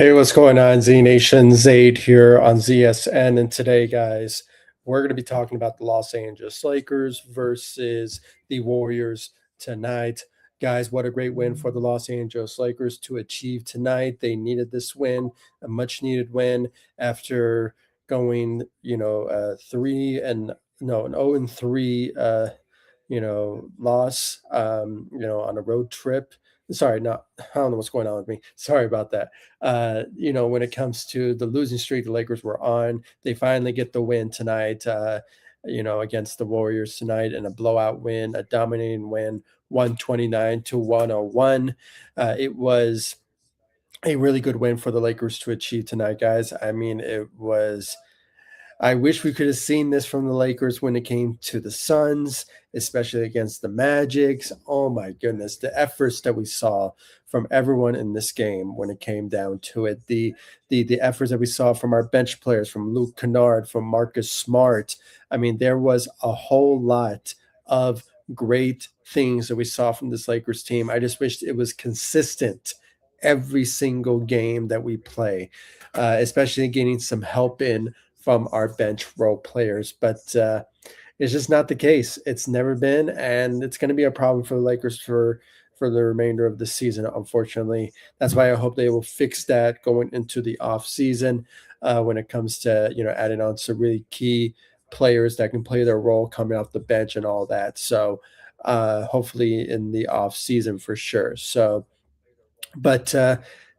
Hey, what's going on, Z Nation? Zaid here on ZSN. And today, guys, we're going to be talking about the Los Angeles Lakers versus the Warriors tonight. Guys, what a great win for the Los Angeles Lakers to achieve tonight. They needed this win, a much needed win after going, an 0-3, loss, on a road trip. Sorry, not I don't know what's going on with me. Sorry about that. When it comes to the losing streak the Lakers were on, they finally get the win tonight, against the Warriors tonight in a blowout win, a dominating win, 129 to 101. It was a really good win for the Lakers to achieve tonight, guys. I mean, I wish we could have seen this from the Lakers when it came to the Suns, especially against the Magics. Oh my goodness, the efforts that we saw from everyone in this game when it came down to it. The efforts that we saw from our bench players, from Luke Kennard, from Marcus Smart. I mean, there was a whole lot of great things that we saw from this Lakers team. I just wish it was consistent every single game that we play, especially getting some help in from our bench role players. But it's just not the case. It's never been, and it's going to be a problem for the Lakers for the remainder of the season. Unfortunately, that's why I hope they will fix that going into the off season when it comes to adding on some really key players that can play their role coming off the bench and all that. So hopefully in the off season for sure. So, but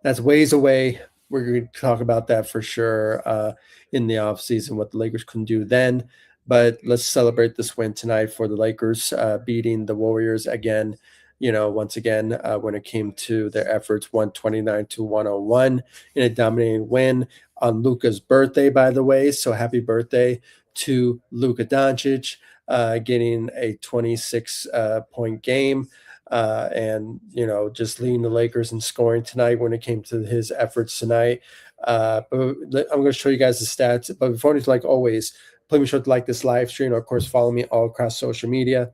that's ways away. We're going to talk about that for sure in the offseason, what the Lakers can do then. But let's celebrate this win tonight for the Lakers, beating the Warriors again. Once again, when it came to their efforts, 129 to 101 in a dominating win on Luka's birthday, by the way. So happy birthday to Luka Doncic, getting a 26 point game. And just leading the Lakers in scoring tonight when it came to his efforts tonight. But I'm going to show you guys the stats. But before anything, like always, please be sure to like this live stream. Or, of course, follow me all across social media: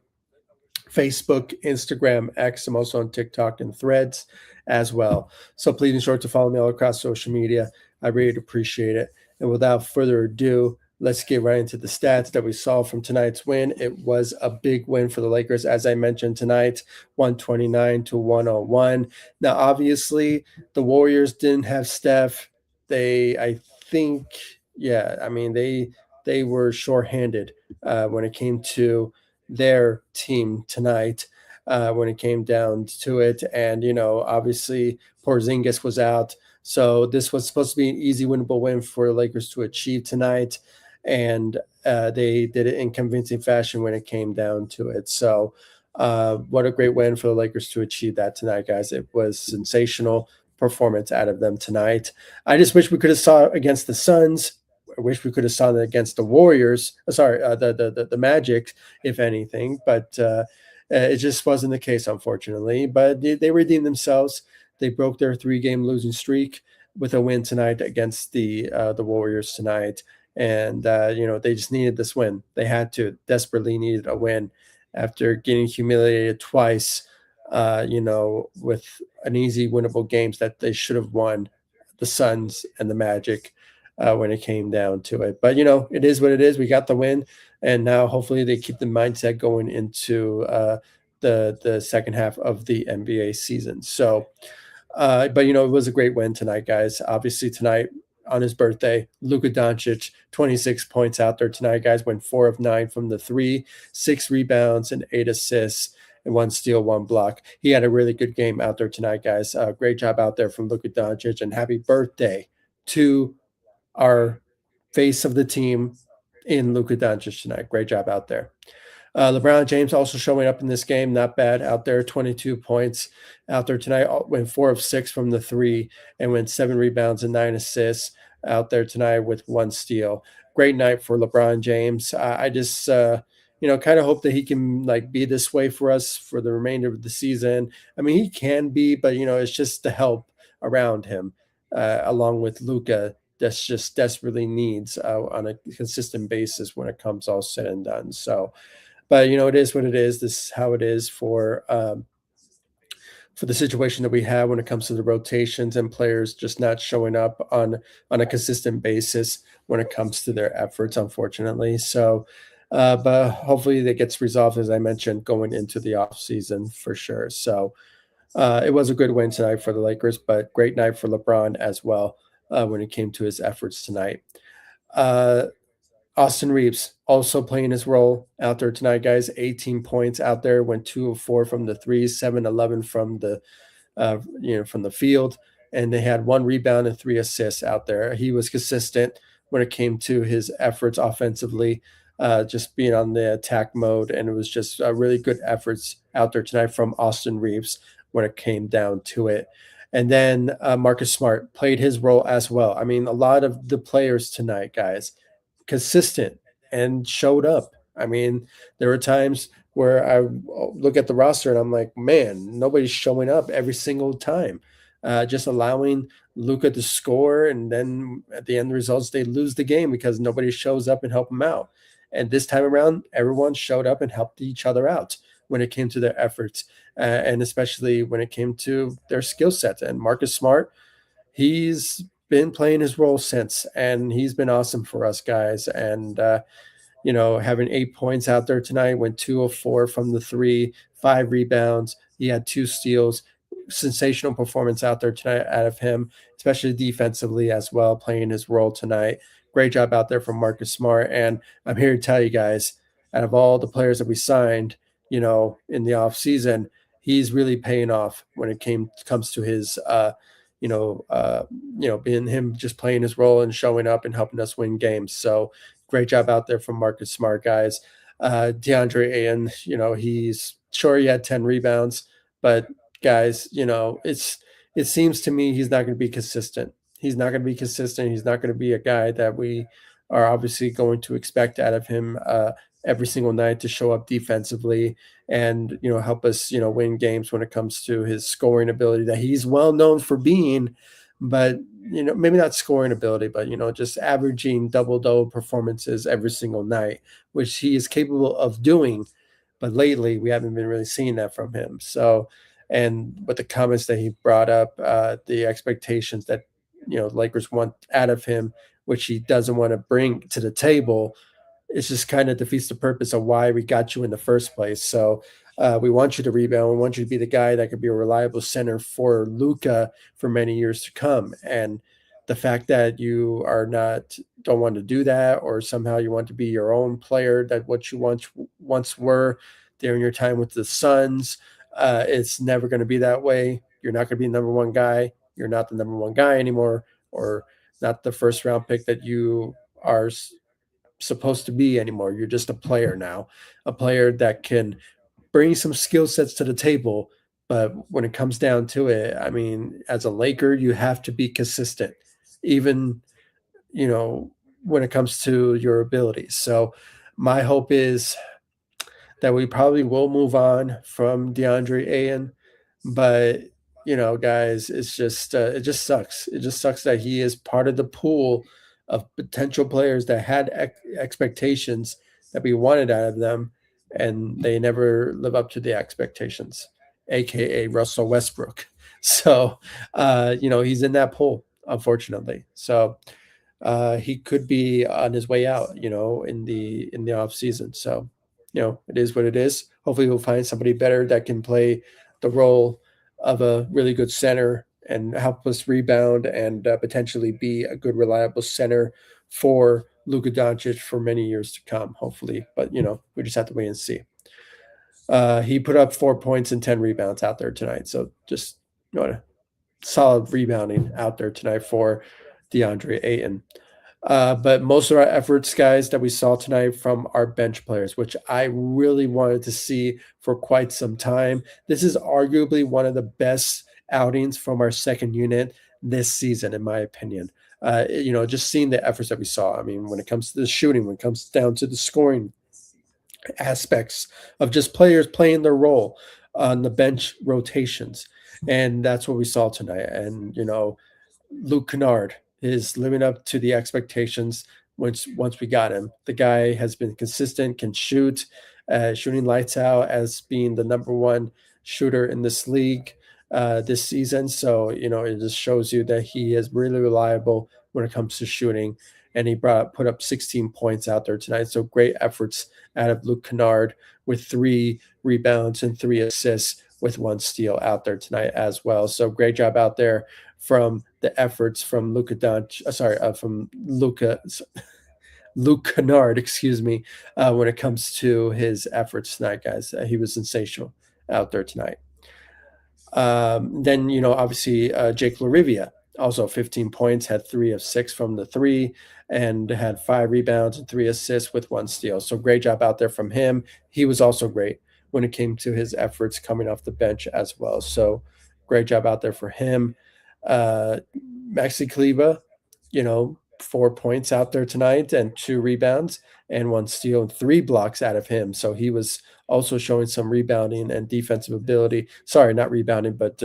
Facebook, Instagram, X. I'm also on TikTok and Threads as well. So please be sure to follow me all across social media. I really appreciate it. And without further ado, let's get right into the stats that we saw from tonight's win. It was a big win for the Lakers, as I mentioned tonight, 129 to 101. Now, obviously, the Warriors didn't have Steph. I think, I mean, they were shorthanded when it came to their team tonight. When it came down to it, and obviously Porzingis was out, so this was supposed to be an easy winnable win for the Lakers to achieve tonight, and they did it in convincing fashion when it came down to it. So what a great win for the Lakers to achieve that tonight, guys. It was sensational performance out of them tonight. I just wish we could have saw it against the Suns. I wish we could have saw it against the Warriors. The Magic, if anything, but it just wasn't the case, unfortunately. But they redeemed themselves. They broke their 3-game losing streak with a win tonight against the Warriors tonight. And they just needed this win. They had to desperately needed a win after getting humiliated twice, with an easy winnable games that they should have won, the Suns and the Magic, when it came down to it. But it is what it is. We got the win, and now hopefully they keep the mindset going into the second half of the NBA season. So, but it was a great win tonight, guys. Obviously tonight, on his birthday, Luka Doncic, 26 points out there tonight, guys. Went 4 of 9 from the 3, 6 rebounds and 8 assists, and 1 steal, 1 block. He had a really good game out there tonight, guys. Great job out there from Luka Doncic, and happy birthday to our face of the team in Luka Doncic tonight. Great job out there. LeBron James also showing up in this game. Not bad out there. 22 points out there tonight. Went 4 of 6 from the 3 and went 7 rebounds and 9 assists out there tonight with 1 steal. Great night for LeBron James. I just, kind of hope that he can be this way for us for the remainder of the season. I mean, he can be, but it's just the help around him, along with Luka, that's just desperately needs on a consistent basis when it comes all said and done. So, but it is what it is. This is how it is for the situation that we have when it comes to the rotations and players just not showing up on a consistent basis when it comes to their efforts, unfortunately. So, but hopefully that gets resolved, as I mentioned, going into the off season for sure. So, it was a good win tonight for the Lakers, but great night for LeBron as well when it came to his efforts tonight. Uh, Austin Reeves also playing his role out there tonight, guys. 18 points out there, went 2 of 4 from the three, 7-11 from from the field, and they had 1 rebound and 3 assists out there. He was consistent when it came to his efforts offensively, just being on the attack mode, and it was just really good efforts out there tonight from Austin Reeves when it came down to it. And then Marcus Smart played his role as well. I mean, a lot of the players tonight, guys, consistent and showed up. I mean, there were times where I look at the roster and I'm like, man, nobody's showing up every single time. Just allowing Luka to score, and then at the end of the results, they lose the game because nobody shows up and help them out. And this time around, everyone showed up and helped each other out when it came to their efforts, and especially when it came to their skill sets. And Marcus Smart, he's been playing his role since, and he's been awesome for us guys. And having 8 points out there tonight, went 2 of 4 from the three, 5 rebounds. He had 2 steals. Sensational performance out there tonight out of him, especially defensively as well, playing his role tonight. Great job out there from Marcus Smart. And I'm here to tell you guys, out of all the players that we signed, in the off season, he's really paying off when it comes to his being him just playing his role and showing up and helping us win games. So great job out there from Marcus Smart, guys. DeAndre Ayton, he's sure he had 10 rebounds, but guys, it seems to me he's not going to be consistent. He's not going to be consistent. He's not going to be a guy that we are obviously going to expect out of him every single night to show up defensively and help us win games when it comes to his scoring ability that he's well known for being. But maybe not scoring ability, but just averaging double performances every single night, which he is capable of doing. But lately we haven't been really seeing that from him. So, and with the comments that he brought up, the expectations that Lakers want out of him, which he doesn't want to bring to the table, it just kind of defeats the purpose of why we got you in the first place. So we want you to rebound. We want you to be the guy that could be a reliable center for Luka for many years to come. And the fact that you don't want to do that, or somehow you want to be your own player, that what you once were during your time with the Suns, it's never going to be that way. You're not going to be the number one guy. You're not the number one guy anymore, or not the first round pick that you are supposed to be anymore. You're just a player now, a player that can bring some skill sets to the table. But when it comes down to it, I mean, as a Laker, you have to be consistent, even, when it comes to your abilities. So my hope is that we probably will move on from DeAndre Ayton, but guys, it just sucks. It just sucks that he is part of the pool of potential players that had expectations that we wanted out of them, and they never live up to the expectations, aka Russell Westbrook. So, he's in that pool, unfortunately. So, he could be on his way out, in the off season. So, it is what it is. Hopefully, we'll find somebody better that can play the role of a really good center and help us rebound and potentially be a good, reliable center for Luka Doncic for many years to come, hopefully. But, we just have to wait and see. He put up 4 points and 10 rebounds out there tonight. So just solid rebounding out there tonight for DeAndre Ayton. But most of our efforts, guys, that we saw tonight from our bench players, which I really wanted to see for quite some time. This is arguably one of the best outings from our second unit this season, in my opinion. Just seeing the efforts that we saw. I mean, when it comes to the shooting, when it comes down to the scoring aspects of just players playing their role on the bench rotations. And that's what we saw tonight. And, Luke Kennard is living up to the expectations once we got him. The guy has been consistent, can shoot, shooting lights out as being the number one shooter in this league. this season. So, it just shows you that he is really reliable when it comes to shooting. And he put up 16 points out there tonight. So great efforts out of Luke Kennard with 3 rebounds and 3 assists with 1 steal out there tonight as well. So great job out there from the efforts from from Luke Kennard, excuse me, when it comes to his efforts tonight, guys. He was sensational out there tonight. Then, obviously, Jake Larivia, also 15 points, had 3 of 6 from the three, and had 5 rebounds and 3 assists with 1 steal. So great job out there from him. He was also great when it came to his efforts coming off the bench as well. So great job out there for him. Uh, Maxi Kleba, 4 points out there tonight and 2 rebounds and 1 steal and 3 blocks out of him. So he was also showing some rebounding and defensive ability. Sorry, not rebounding, but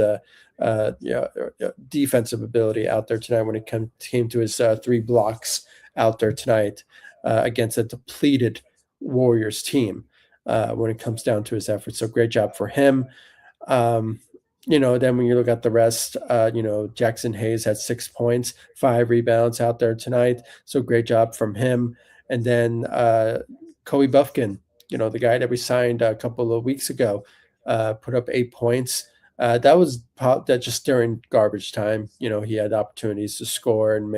defensive ability out there tonight when it came to his 3 blocks out there tonight against a depleted Warriors team when it comes down to his efforts. So great job for him. Um, then when you look at the rest, Jackson Hayes had 6 points, 5 rebounds out there tonight. So great job from him. And then Kobe Buffkin, the guy that we signed a couple of weeks ago, put up 8 points. That was that just during garbage time. He had opportunities to score and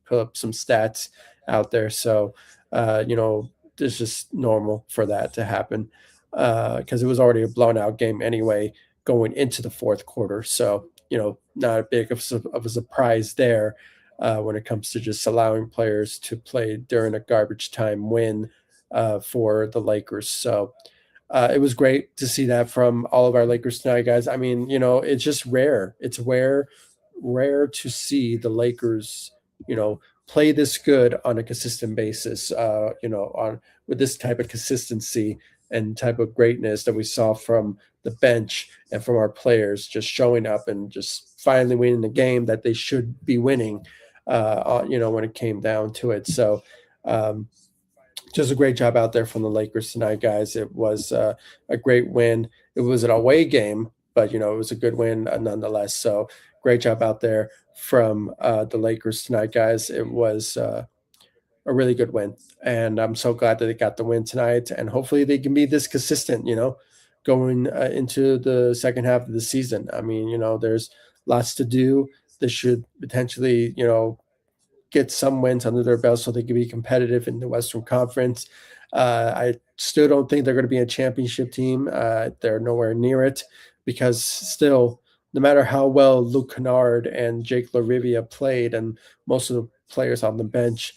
put up some stats out there. So, it's just normal for that to happen because it was already a blown out game anyway going into the fourth quarter. So, not a big of a surprise there when it comes to just allowing players to play during a garbage time win for the Lakers. So it was great to see that from all of our Lakers tonight, guys. I mean, it's just rare. It's rare to see the Lakers, play this good on a consistent basis. On with this type of consistency and type of greatness that we saw from the bench and from our players, just showing up and just finally winning the game that they should be winning. When it came down to it. So. Just a great job out there from the Lakers tonight, guys. It was a great win. It was an away game, but it was a good win nonetheless. So great job out there from the Lakers tonight, guys. It was a really good win, and I'm so glad that they got the win tonight. And hopefully they can be this consistent, going into the second half of the season. I mean, there's lots to do. They should potentially, get some wins under their belt so they can be competitive in the Western Conference. I still don't think they're going to be a championship team. They're nowhere near it because still, no matter how well Luke Kennard and Jake Larivia played, and most of the players on the bench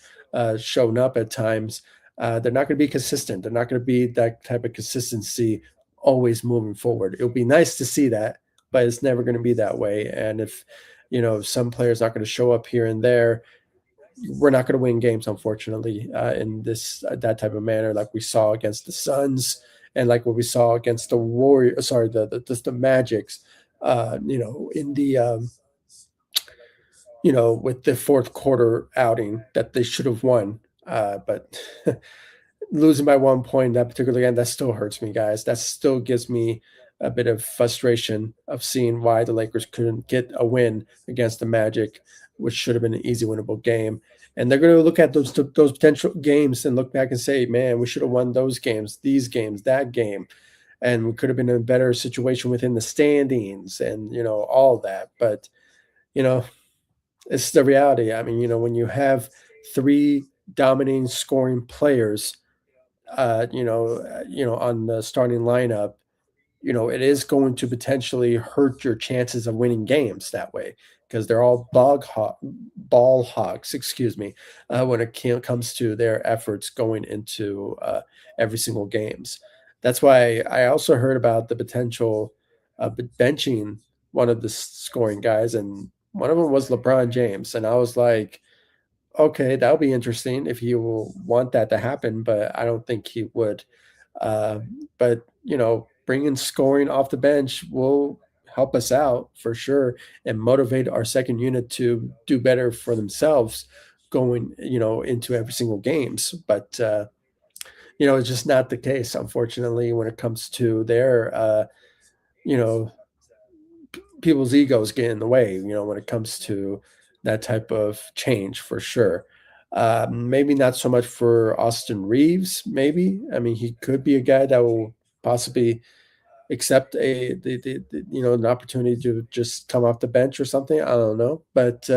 shown up at times, they're not going to be consistent. They're not going to be that type of consistency always moving forward. It'll be nice to see that, but it's never going to be that way. And if some players not going to show up here and there, we're not going to win games, unfortunately, in that type of manner, like we saw against the Suns and like what we saw against the Warriors. Sorry, the Magics. In the with the fourth quarter outing that they should have won, but losing by 1 point in that particular game, that still hurts me, guys. That still gives me a bit of frustration of seeing why the Lakers couldn't get a win against the Magic, which should have been an easy winnable game. And they're going to look at those potential games and look back and say, man, we should have won those games, these games, that game. And we could have been in a better situation within the standings and, all that. But, it's the reality. I mean, when you have 3 dominating scoring players, on the starting lineup, it is going to potentially hurt your chances of winning games that way because they're all ball hogs, excuse me, when it comes to their efforts going into every single games. That's why I also heard about the potential benching one of the scoring guys, and one of them was LeBron James, and I was like, okay, that'll be interesting if he will want that to happen, but I don't think he would. Uh, but bringing scoring off the bench will help us out for sure and motivate our second unit to do better for themselves going, into every single games. But it's just not the case, unfortunately, when it comes to their, you know, people's egos get in the way, when it comes to that type of change for sure. Maybe not so much for Austin Reeves. Maybe, I mean, he could be a guy that will possibly accept an opportunity to just come off the bench or something. I don't know, but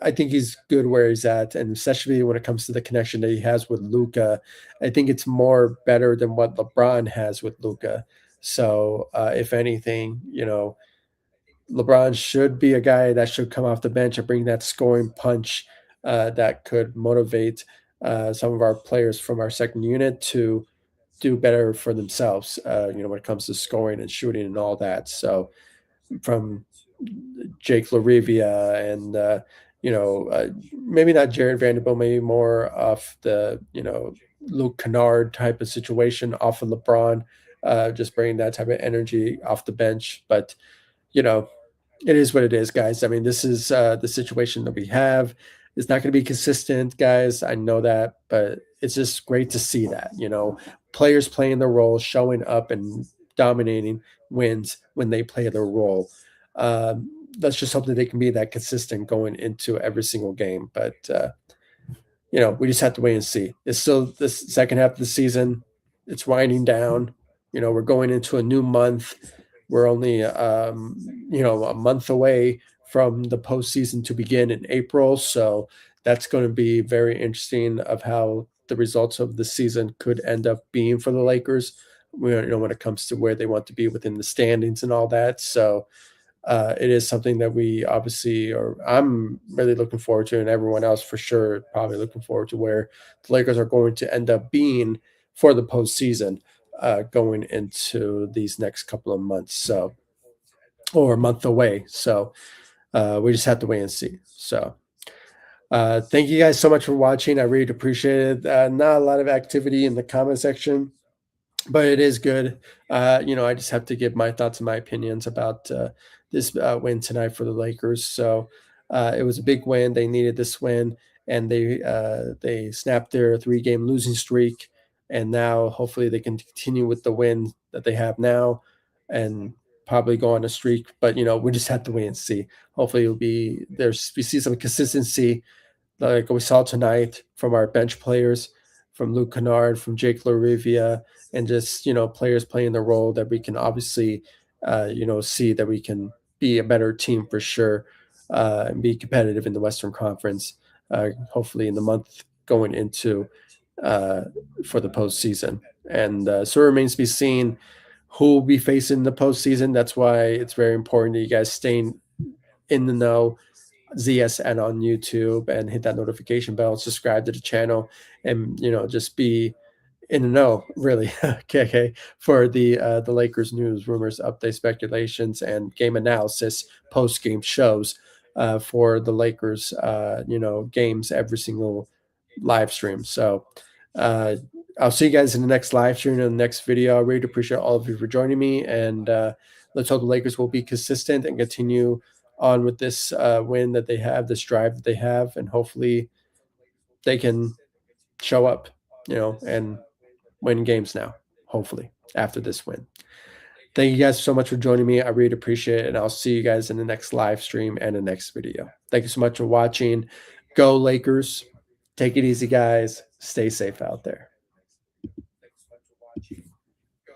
I think he's good where he's at, and especially when it comes to the connection that he has with Luca, I think it's more better than what LeBron has with Luca. So, if anything, LeBron should be a guy that should come off the bench and bring that scoring punch that could motivate some of our players from our second unit to do better for themselves. When it comes to scoring and shooting and all that. So, from Jake Larivia and maybe not Jared Vanderbilt, maybe more off the Luke Kennard type of situation off of LeBron, just bringing that type of energy off the bench. But you know, it is what it is, guys. I mean, this is the situation that we have. It's not going to be consistent, guys. I know that, but it's just great to see that, players playing their role, showing up and dominating wins when they play their role. Let's just hope that they can be that consistent going into every single game. But we just have to wait and see. It's still the second half of the season. It's winding down. We're going into a new month. We're only, a month away from the postseason to begin in April. So that's going to be very interesting of how the results of the season could end up being for the Lakers. When it comes to where they want to be within the standings and all that. So it is something that we obviously, or I'm really looking forward to, and everyone else for sure probably looking forward to where the Lakers are going to end up being for the postseason going into these next couple of months. So, or a month away. So we just have to wait and see. So thank you guys so much for watching. I really appreciate it. Not a lot of activity in the comment section, but it is good. I just have to give my thoughts and my opinions about this win tonight for the Lakers. So it was a big win. They needed this win, and they snapped their 3-game losing streak, and now hopefully they can continue with the win that they have now, and probably go on a streak. But we just have to wait and see. Hopefully, we see some consistency like we saw tonight from our bench players, from Luke Kennard, from Jake Larivia, and just players playing the role that we can obviously see that we can be a better team for sure and be competitive in the Western Conference. Hopefully, in the month going into uh, for the postseason, and so it remains to be seen who will be facing the postseason. That's why it's very important that you guys staying in the know, ZSN on YouTube, and hit that notification bell, subscribe to the channel, and just be in the know, really. Okay, for the Lakers news, rumors, updates, speculations, and game analysis, post game shows for the Lakers, games every single live stream. So uh, I'll see you guys in the next live stream in the next video. I really appreciate all of you for joining me, and let's hope the Lakers will be consistent and continue on with this win that they have, this drive that they have, and hopefully they can show up, and win games now, hopefully, after this win. Thank you guys so much for joining me. I really appreciate it, and I'll see you guys in the next live stream and the next video. Thank you so much for watching. Go Lakers. Take it easy, guys. Stay safe out there.